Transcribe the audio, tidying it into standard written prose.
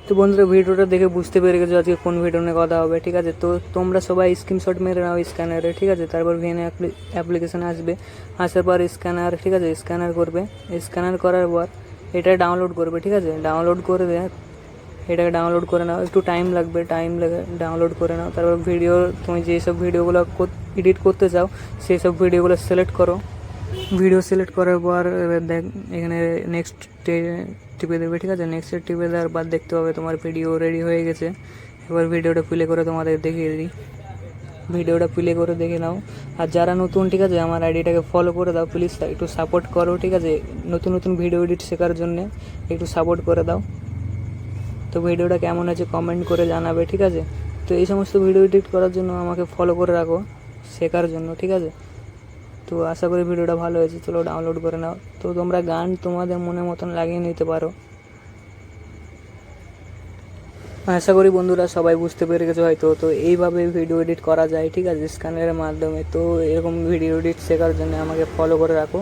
তো বন্ধুরা ভিডিওটা দেখে বুঝতে পেরে গেছো আজকে কোন ভিডিও নিয়ে কথা হবে, ঠিক আছে। তো তোমরা সবাই স্ক্রিনশট মেরে নাও স্ক্যানারে, ঠিক আছে। তারপর ভিএন অ্যাপ্লিকেশান আসবে, আসার পর স্ক্যানার, ঠিক আছে, স্ক্যানার করবে। স্ক্যানার করার পর এটা ডাউনলোড করবে, ঠিক আছে। ডাউনলোড করে এটাকে ডাউনলোড করে নাও, একটু টাইম লাগবে, টাইম লেগে ডাউনলোড করে নাও। তারপর ভিডিও, তুমি যেসব ভিডিওগুলো এডিট করতে চাও সেই সব ভিডিওগুলো সিলেক্ট করো। ভিডিও সিলেক্ট করার পর এবার দেখ এখানে নেক্সট টিপে দেবে, ঠিক আছে। নেক্সটে টিপে দেওয়ার পর দেখতে পাবে তোমার ভিডিও রেডি হয়ে গেছে। এবার ভিডিওটা প্লে করে তোমাদের দেখিয়ে দিই, ভিডিওটা প্লে করে দেখে নাও। আর যারা নতুন, ঠিক আছে, আমার আইডিটাকে ফলো করে দাও প্লিজ, একটু সাপোর্ট করো, ঠিক আছে। নতুন নতুন ভিডিও এডিট শেখার জন্যে একটু সাপোর্ট করে দাও। তো ভিডিওটা কেমন আছে কমেন্ট করে জানাবে, ঠিক আছে। তো এই সমস্ত ভিডিও এডিট করার জন্য আমাকে ফলো করে রাখো, শেখার জন্য, ঠিক আছে। তো আশা করি ভিডিওটা ভালো হয়েছে, চলো ডাউনলোড করে নাও। তো তোমরা গান তোমাদের মনের মতন লাগিয়ে নিতে পারো। আশা করি বন্ধুরা সবাই বুঝতে পেরে গেছো হয়তো। তো এইভাবে ভিডিও এডিট করা যায়, ঠিক আছে, স্ক্যানারের মাধ্যমে। তো এরকম ভিডিও এডিট শেখার জন্য আমাকে ফলো করে রাখো।